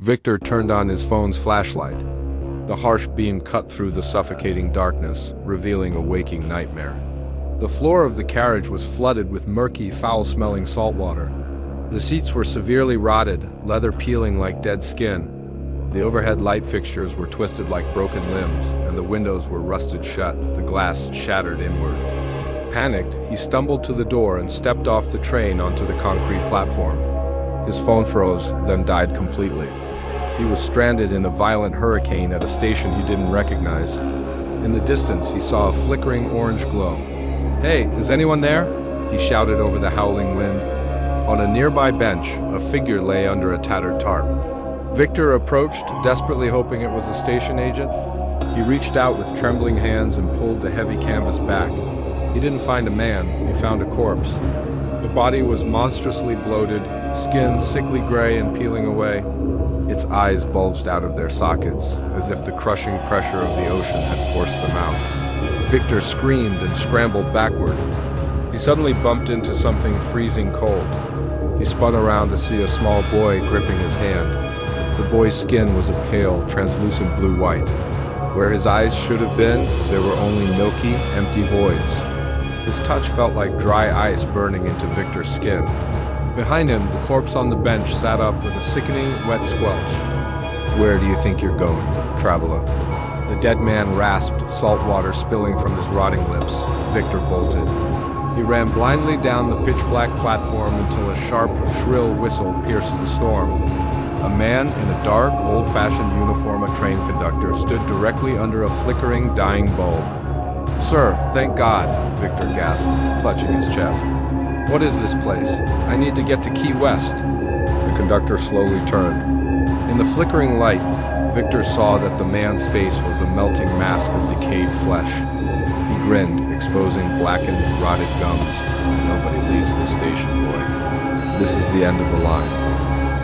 Victor turned on his phone's flashlight. The harsh beam cut through the suffocating darkness, revealing a waking nightmare. The floor of the carriage was flooded with murky, foul-smelling salt water. The seats were severely rotted, leather peeling like dead skin. The overhead light fixtures were twisted like broken limbs, and the windows were rusted shut, the glass shattered inward. Panicked, he stumbled to the door and stepped off the train onto the concrete platform. His phone froze, then died completely. He was stranded in a violent hurricane at a station he didn't recognize. In the distance, he saw a flickering orange glow. "Hey, is anyone there?" he shouted over the howling wind. On a nearby bench, a figure lay under a tattered tarp. Victor approached, desperately hoping it was a station agent. He reached out with trembling hands and pulled the heavy canvas back. He didn't find a man, he found a corpse. The body was monstrously bloated, skin sickly gray and peeling away. Its eyes bulged out of their sockets, as if the crushing pressure of the ocean had forced them out. Victor screamed and scrambled backward. He suddenly bumped into something freezing cold. He spun around to see a small boy gripping his hand. The boy's skin was a pale, translucent blue-white. Where his eyes should have been, there were only milky, empty voids. His touch felt like dry ice burning into Victor's skin. Behind him, the corpse on the bench sat up with a sickening, wet squelch. "Where do you think you're going, traveler?" The dead man rasped, salt water spilling from his rotting lips. Victor bolted. He ran blindly down the pitch-black platform until a sharp, shrill whistle pierced the storm. A man in a dark, old-fashioned uniform, a train conductor, stood directly under a flickering, dying bulb. "Sir, thank God," Victor gasped, clutching his chest. "What is this place? I need to get to Key West." The conductor slowly turned. In the flickering light, Victor saw that the man's face was a melting mask of decayed flesh. He grinned, exposing blackened, rotted gums. "Nobody leaves this station, boy. This is the end of the line."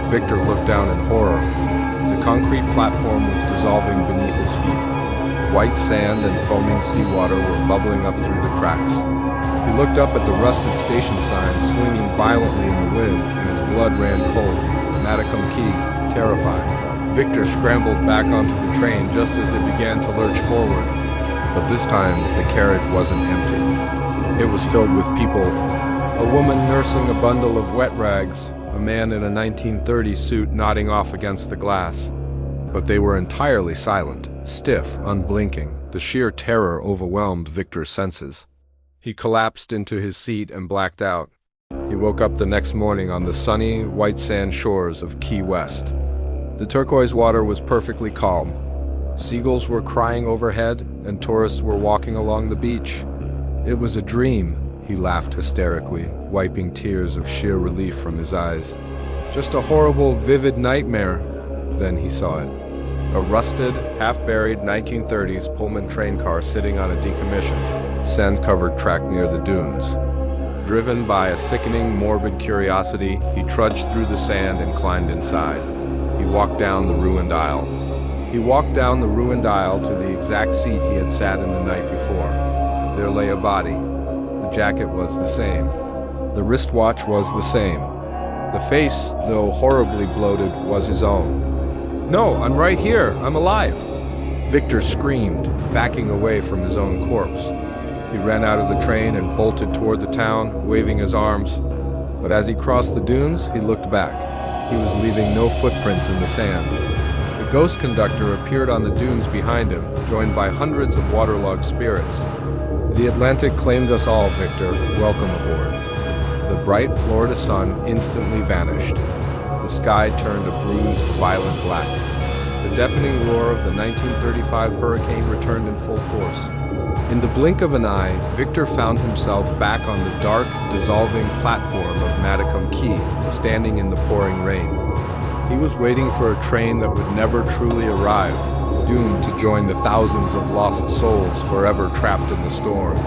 Victor looked down in horror. The concrete platform was dissolving beneath his feet. White sand and foaming seawater were bubbling up through the cracks. He looked up at the rusted station sign swinging violently in the wind, and his blood ran cold. Madacum Key, terrified. Victor scrambled back onto the train just as it began to lurch forward. But this time, the carriage wasn't empty. It was filled with people. A woman nursing a bundle of wet rags, a man in a 1930s suit nodding off against the glass. But they were entirely silent, stiff, unblinking. The sheer terror overwhelmed Victor's senses. He collapsed into his seat and blacked out. He woke up the next morning on the sunny, white sand shores of Key West. The turquoise water was perfectly calm. Seagulls were crying overhead, and tourists were walking along the beach. It was a dream, he laughed hysterically, wiping tears of sheer relief from his eyes. Just a horrible, vivid nightmare. Then he saw it. A rusted, half-buried 1930s Pullman train car sitting on a decommissioned, sand-covered track near the dunes. Driven by a sickening, morbid curiosity, he trudged through the sand and climbed inside. He walked down the ruined aisle. He walked down the ruined aisle to the exact seat he had sat in the night before. There lay a body. The jacket was the same. The wristwatch was the same. The face, though horribly bloated, was his own. "No, I'm right here. I'm alive!" Victor screamed, backing away from his own corpse. He ran out of the train and bolted toward the town, waving his arms. But as he crossed the dunes, he looked back. He was leaving no footprints in the sand. The ghost conductor appeared on the dunes behind him, joined by hundreds of waterlogged spirits. "The Atlantic claimed us all, Victor. Welcome aboard." The bright Florida sun instantly vanished. The sky turned a bruised, violent black. The deafening roar of the 1935 hurricane returned in full force. In the blink of an eye, Victor found himself back on the dark, dissolving platform of Madacum Key, standing in the pouring rain. He was waiting for a train that would never truly arrive, doomed to join the thousands of lost souls forever trapped in the storm.